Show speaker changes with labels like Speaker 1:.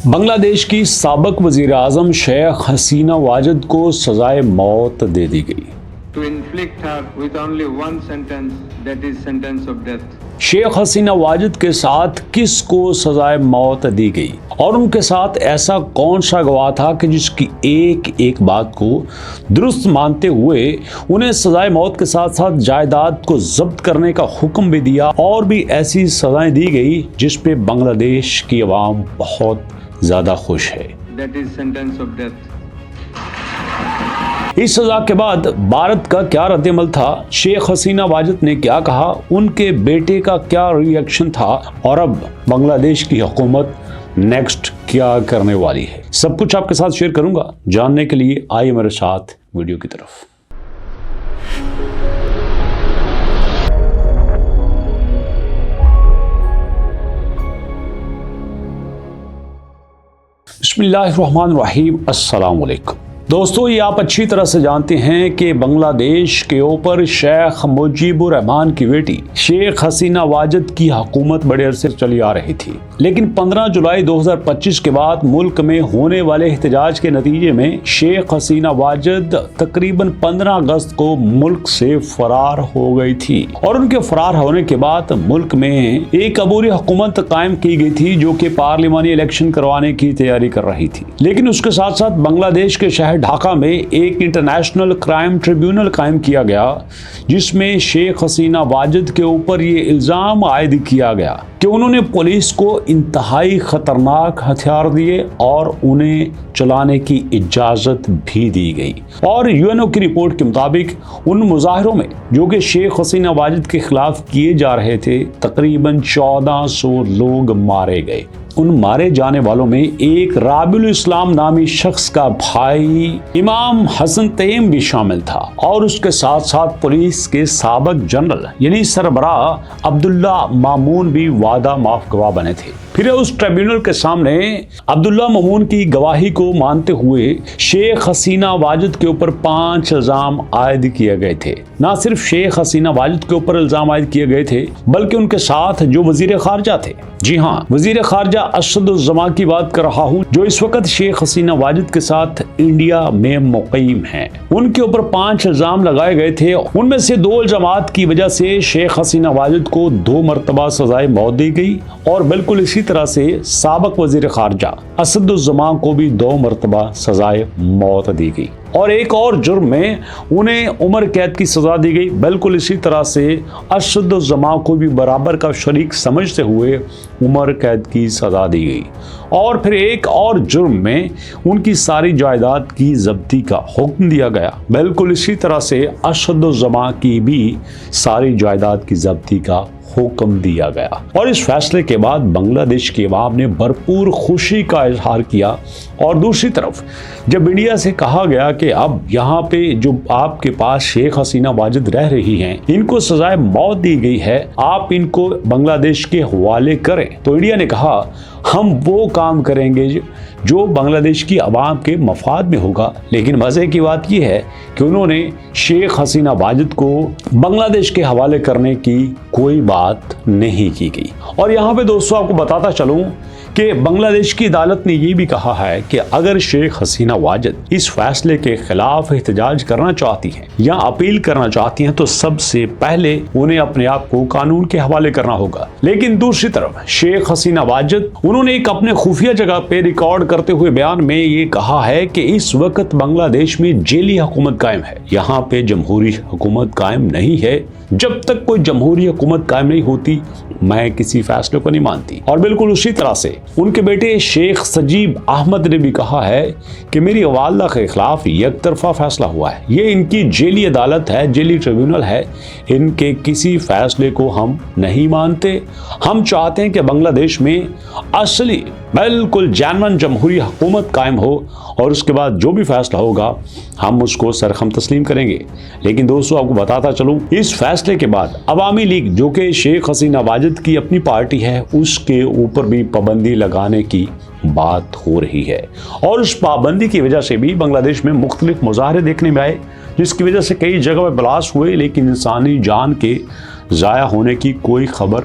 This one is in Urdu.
Speaker 1: بنگلہ دیش کی سابق وزیر اعظم شیخ حسینہ واجد کو سزائے موت دے دی گئی۔
Speaker 2: To inflict her with only one sentence, that is sentence of death.
Speaker 1: Sheikh Hasina Wajid کے ساتھ کس کو سزائے موت دی گئی اور ان کے ساتھ ایسا کون سا گواہ تھا کہ جس کی ایک ایک بات کو درست مانتے ہوئے انہیں سزائے موت کے ساتھ ساتھ جائیداد کو ضبط کرنے کا حکم بھی دیا، اور بھی ایسی سزائیں دی گئی جس پہ بنگلہ دیش کی عوام بہت زیادہ خوش ہے۔
Speaker 2: That is sentence of death.
Speaker 1: اس سزا کے بعد بھارت کا کیا رد عمل تھا، شیخ حسینہ واجد نے کیا کہا، ان کے بیٹے کا کیا ری ایکشن تھا، اور اب بنگلہ دیش کی حکومت نیکسٹ کیا کرنے والی ہے، سب کچھ آپ کے ساتھ شیئر کروں گا۔ جاننے کے لیے آئیے میرے ساتھ ویڈیو کی طرف۔ بسم اللہ الرحمن الرحیم۔ السلام علیکم دوستو، یہ آپ اچھی طرح سے جانتے ہیں کہ بنگلہ دیش کے اوپر شیخ مجیب الرحمان کی بیٹی شیخ حسینہ واجد کی حکومت بڑے عرصے چلی آ رہی تھی، لیکن 15 جولائی 2025 کے بعد ملک میں ہونے والے احتجاج کے نتیجے میں شیخ حسینہ واجد تقریباً 15 اگست کو ملک سے فرار ہو گئی تھی، اور ان کے فرار ہونے کے بعد ملک میں ایک عبوری حکومت قائم کی گئی تھی جو کہ پارلیمانی الیکشن کروانے کی تیاری کر رہی تھی۔ لیکن اس کے ساتھ ساتھ بنگلہ دیش کے شہر ڈھاکہ میں ایک انٹرنیشنل کرائم ٹریبیونل قائم کیا گیا، جس میں شیخ حسینہ واجد کے اوپر یہ الزام عائد کیا گیا کہ انہوں نے پولیس کو انتہائی خطرناک ہتھیار دیے اور انہیں چلانے کی اجازت بھی دی گئی، اور یو این او کی رپورٹ کے مطابق ان مظاہروں میں جو کہ شیخ حسینہ واجد کے خلاف کیے جا رہے تھے تقریباً 1400 لوگ مارے گئے۔ ان مارے جانے والوں میں ایک رابع الاسلام نامی شخص کا بھائی امام حسن تیم بھی شامل تھا، اور اس کے ساتھ ساتھ پولیس کے سابق جنرل یعنی سربراہ عبداللہ مامون بھی وعدہ معاف گواہ بنے تھے۔ پھر اس ٹریبیونل کے سامنے عبداللہ مامون کی گواہی کو مانتے ہوئے شیخ حسینہ واجد کے اوپر 5 الزام عائد کیے گئے تھے۔ نہ صرف شیخ حسینہ واجد کے اوپر الزام عائد کیے گئے تھے بلکہ ان کے ساتھ جو وزیر خارجہ تھے، جی ہاں وزیر خارجہ اسد الزماں کی بات کر رہا ہوں، جو اس وقت شیخ حسینہ واجد کے ساتھ انڈیا میں مقیم ہیں، ان کے اوپر 5 الزام لگائے گئے تھے۔ ان میں سے 2 الزامات کی وجہ سے شیخ حسینہ واجد کو 2 مرتبہ سزائے موت دی گئی، اور بالکل اسی طرح سے سابق وزیر خارجہ اسد الزماں کو بھی 2 مرتبہ سزائے موت دی گئی، اور ایک اور جرم میں انہیں عمر قید کی سزا دی گئی۔ بالکل اسی طرح سے اسد الزماں کو بھی برابر کا شریک سمجھتے ہوئے عمر قید کی سزا دی گئی، اور پھر ایک اور جرم میں ان کی ساری جائیداد کی ضبطی کا حکم دیا گیا۔ بالکل اسی طرح سے اسد الزماں کی بھی ساری جائیداد کی ضبطی کا حکم دیا گیا، اور اس فیصلے کے بعد بنگلہ دیش کی عوام نے بھرپور خوشی کا اظہار کیا۔ اور دوسری طرف جب انڈیا سے کہا گیا کہ اب یہاں پہ جو آپ کے پاس شیخ حسینہ واجد رہ رہی ہیں، ان کو سزائے موت دی گئی ہے، آپ ان کو بنگلہ دیش کے حوالے کریں، تو انڈیا نے کہا ہم وہ کام کریں گے جو بنگلہ دیش کی عوام کے مفاد میں ہوگا۔ لیکن مزے کی بات یہ ہے کہ انہوں نے شیخ حسینہ واجد کو بنگلہ دیش کے حوالے کرنے کی کوئی بات نہیں کی گئی۔ اور یہاں پہ دوستو آپ کو بتاتا چلوں کہ بنگلہ دیش کی عدالت نے یہ بھی کہا ہے کہ اگر شیخ حسینہ واجد اس فیصلے کے خلاف احتجاج کرنا چاہتی ہیں یا اپیل کرنا چاہتی ہیں تو سب سے پہلے انہیں اپنے آپ کو قانون کے حوالے کرنا ہوگا۔ لیکن دوسری طرف شیخ حسینہ واجد انہوں نے ایک اپنے خفیہ جگہ پہ ریکارڈ کرتے ہوئے بیان میں یہ کہا ہے کہ اس وقت بنگلہ دیش میں جیلی حکومت قائم ہے، یہاں پہ جمہوری حکومت قائم نہیں ہے، جب تک کوئی جمہوری حکومت قائم نہیں ہوتی میں کسی فیصلے کو نہیں مانتی۔ اور بالکل اسی طرح سے ان کے بیٹے شیخ سجیب احمد نے بھی کہا ہے کہ میری والدہ کے خلاف یک طرفہ فیصلہ ہوا ہے، یہ ان کی جیلی عدالت ہے، جیلی ٹریبیونل ہے، ان کے کسی فیصلے کو ہم نہیں مانتے۔ ہم چاہتے ہیں کہ بنگلہ دیش میں اصلی بالکل جینون جمہوری حکومت قائم ہو، اور اس کے بعد جو بھی فیصلہ ہوگا ہم اس کو سرخم تسلیم کریں گے۔ لیکن دوستو آپ کو بتاتا چلوں اس فیصلے کے بعد عوامی لیگ جو کہ شیخ حسینہ واجد کی اپنی پارٹی ہے، اس کے اوپر بھی پابندی لگانے کی بات ہو رہی ہے، اور اس پابندی کی وجہ سے بھی بنگلہ دیش میں مختلف مظاہرے دیکھنے میں آئے، جس کی وجہ سے کئی جگہ پہ بلاسٹ ہوئے، لیکن انسانی جان کے ضائع ہونے کی کوئی خبر